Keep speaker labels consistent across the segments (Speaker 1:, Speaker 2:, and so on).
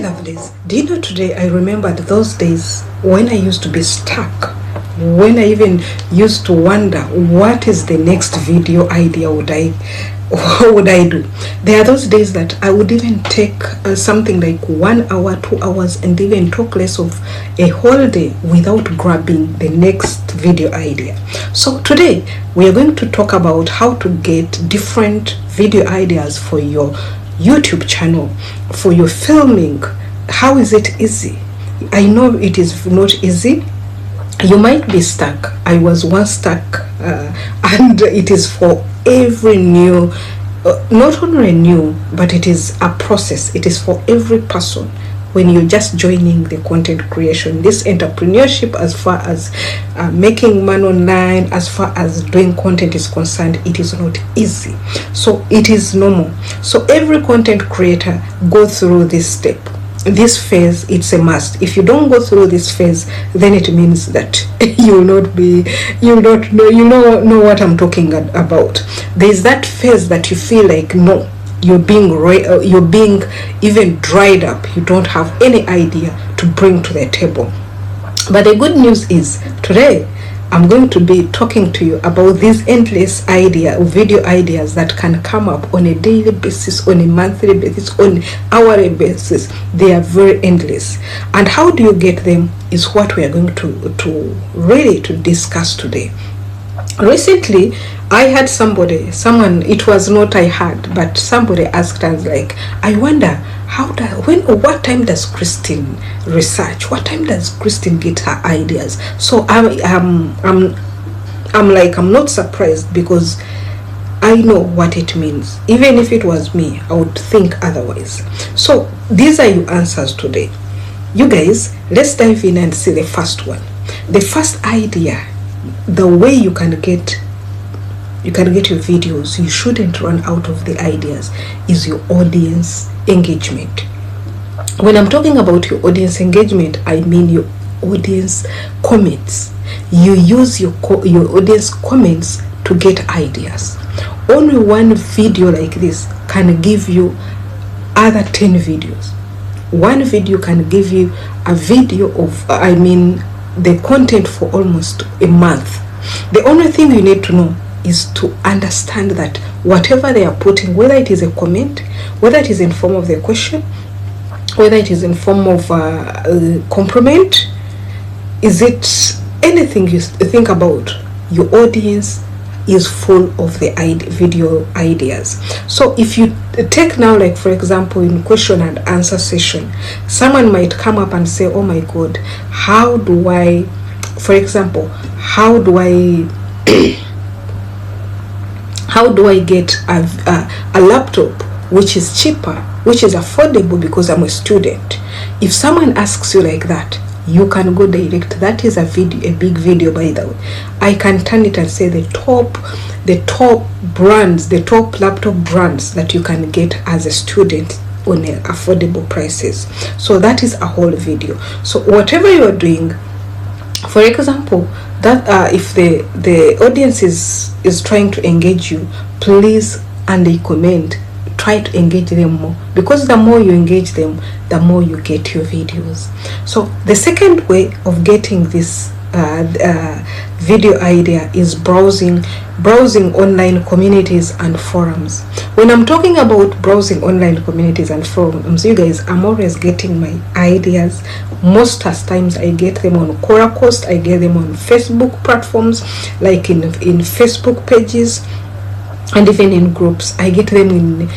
Speaker 1: lovelies, do you know today I remembered those days when I used to be stuck, when I even used to wonder what is the next video idea would I do. There are those days that I would even take something like 1 hour, 2 hours, and even talk less of a whole day without grabbing the next video idea. So today we are going to talk about how to get different video ideas for your YouTube channel, for your filming. How is it easy? I know it is not easy. You might be stuck. I was once stuck, and it is for every new, not only new, but it is a process. It is for every person when you're just joining the content creation, this entrepreneurship, as far as making money online, as far as doing content is concerned. It is not easy, so it is normal. So every content creator go through this step, this phase. It's a must. If you don't go through this phase, then it means that you don't know what I'm talking about. There's that phase that you feel like, no, you're being even dried up. You don't have any idea to bring to the table. But the good news is today I'm going to be talking to you about these endless video ideas that can come up on a daily basis, on a monthly basis, on hourly basis. They are very endless, and how do you get them is what we are going to really discuss today. Recently I had someone, it was not I had, but somebody asked us, like, I wonder what time does Christine research? What time does Christine get her ideas? So I'm not surprised, because I know what it means. Even if it was me, I would think otherwise. So these are your answers today. You guys, let's dive in and see the first one. The first idea, the way you can get your videos, you shouldn't run out of the ideas, is your audience engagement. When I'm talking about your audience engagement, I mean your audience comments. You use your audience comments to get ideas. Only one video like this can give you other 10 videos. One video can give you a video of the content for almost a month. The only thing you need to know is to understand that whatever they are putting, whether it is a comment, whether it is in form of the question, whether it is in form of a compliment, is it anything you think about, your audience is full of the video ideas. So if you take now, like for example, in question and answer session, someone might come up and say, oh my god, how do I get a laptop which is cheaper, which is affordable, because I'm a student? If someone asks you like that, you can go direct. That is a big video, by the way. I can turn it and say the top brands, the top laptop brands that you can get as a student on affordable prices. So that is a whole video. So whatever you are doing, for example, that if the audience is trying to engage you, please, and they comment, try to engage them more, because the more you engage them, the more you get your videos. So the second way of getting this video idea is browsing online communities and forums. When I'm talking about browsing online communities and forums, you guys, I'm always getting my ideas. Most times I get them on Quora, I get them on Facebook platforms, like in Facebook pages, and even in groups. I get them in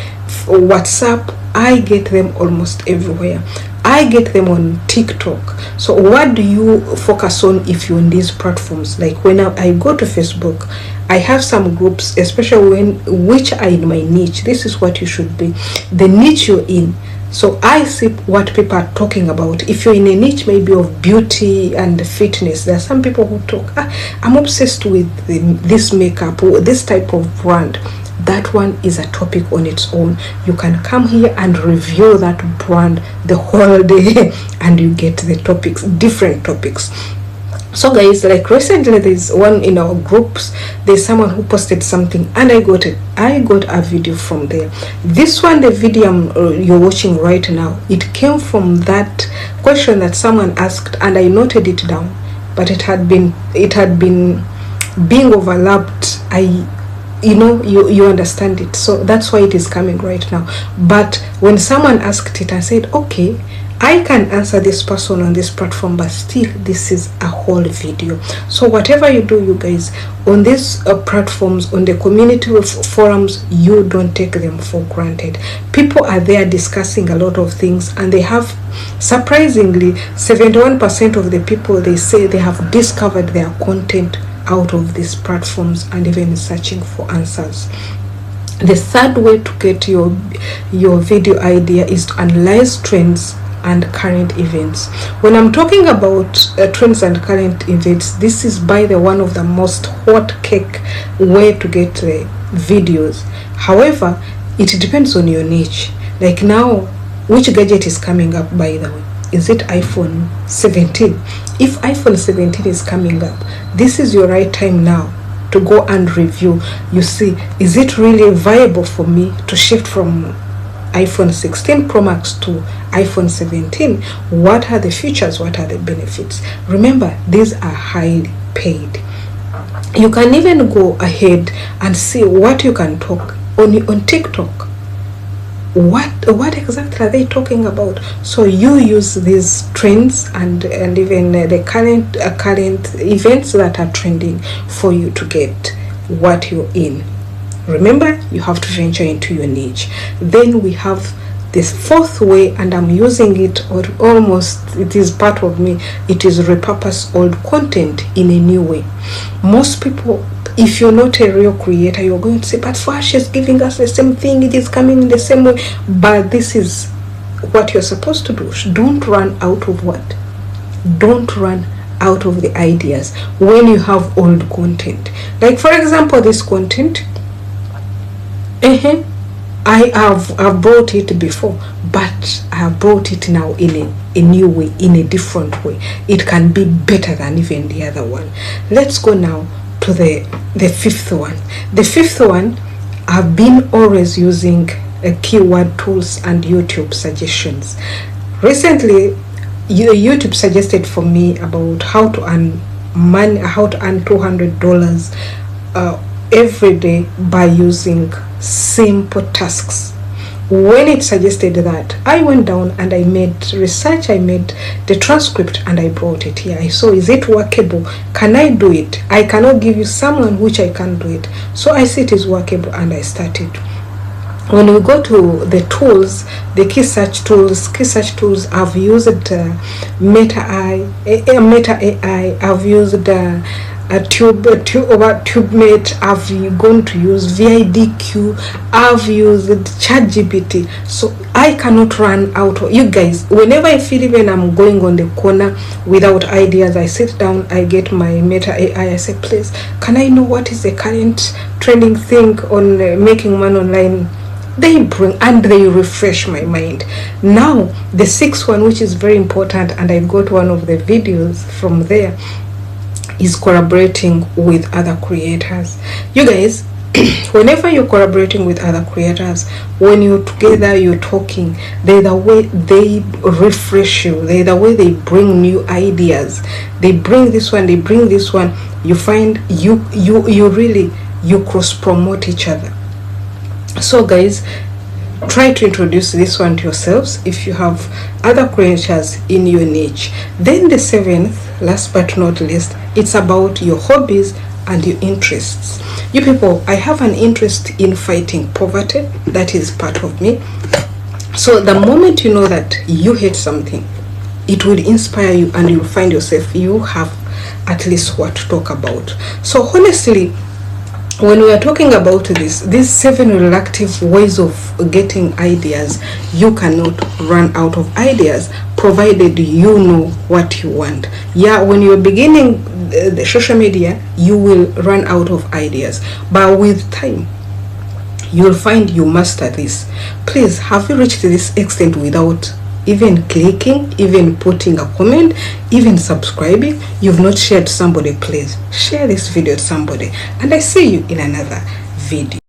Speaker 1: WhatsApp. I get them almost everywhere. I get them on TikTok. So what do you focus on if you're on these platforms? Like when I go to Facebook, I have some groups, especially which are in my niche. This is what you should be, the niche you're in. So I see what people are talking about. If you're in a niche maybe of beauty and fitness, there are some people who talk, I'm obsessed with this makeup or this type of brand. That one is a topic on its own. You can come here and review that brand the whole day and you get the topics, different topics. So guys, like recently there's one in our groups, there's someone who posted something and I got a video from there. This one, the video you're watching right now, it came from that question that someone asked and I noted it down, but it had been being overlapped. You understand it, so that's why it is coming right now. But when someone asked it, I said, okay, I can answer this person on this platform, but still this is a whole video. So whatever you do, you guys, on these platforms, on the community forums, you don't take them for granted. People are there discussing a lot of things, and they have, surprisingly, 71% of the people, they say they have discovered their content out of these platforms and even searching for answers. The third way to get your video idea is to analyze trends and current events. When I'm talking about trends and current events, this is by the one of the most hot cake way to get videos. However, it depends on your niche. Like now, which gadget is coming up, by the way? Is it iPhone 17? If iPhone 17 is coming up, this is your right time now to go and review. You see, is it really viable for me to shift from iPhone 16 Pro Max to iPhone 17? What are the features? What are the benefits? Remember, these are highly paid. You can even go ahead and see what you can talk on TikTok. What exactly are they talking about? So you use these trends and even the current events that are trending for you to get what you're in. Remember, you have to venture into your niche. Then we have this fourth way, and I'm using it, or almost it is part of me. It is repurpose old content in a new way. Most people, if you're not a real creator, you're going to say, but Flash is giving us the same thing, it is coming in the same way. But this is what you're supposed to do. Don't run out of what? Don't run out of the ideas when you have old content. Like for example, this content, I've brought it before, but I have brought it now in a new way, in a different way. It can be better than even the other one. Let's go now to the fifth one. The fifth one, I've been always using keyword tools and YouTube suggestions. Recently, YouTube suggested for me about how to earn $200 every day by using simple tasks. When it suggested that, I went down and I made research, I made the transcript and I brought it here. I saw, is it workable? Can I do it? I cannot give you someone which I can do it. So I see it is workable and I started. When we go to the tools, the key search tools, I've used Meta AI, I've used TubeMate, I've gone to use VIDQ, I've used ChatGPT. So I cannot run out of, you guys, whenever I feel even I'm going on the corner without ideas, I sit down, I get my Meta AI, I say, please, can I know what is the current trending thing on making money online? They bring and they refresh my mind. Now the sixth one, which is very important, and I got one of the videos from there, is collaborating with other creators. You guys, whenever you're collaborating with other creators, when you're together, you're talking, they're the way they refresh you, they're the way they bring new ideas. They bring this one, they bring this one. You find you really cross promote each other. So guys, try to introduce this one to yourselves if you have other creators in your niche. Then the seventh, last but not least, it's about your hobbies and your interests. You people, I have an interest in fighting poverty. That is part of me. So the moment you know that you hate something, it will inspire you and you'll find yourself, you have at least what to talk about. So honestly, when we are talking about these 7 reluctant ways of getting ideas, you cannot run out of ideas provided you know what you want. Yeah, when you're beginning the social media, you will run out of ideas, but with time you'll find you master this. Please, have you reached this extent without even clicking, even putting a comment, even subscribing. You've not shared to somebody, please share this video to somebody, and I see you in another video.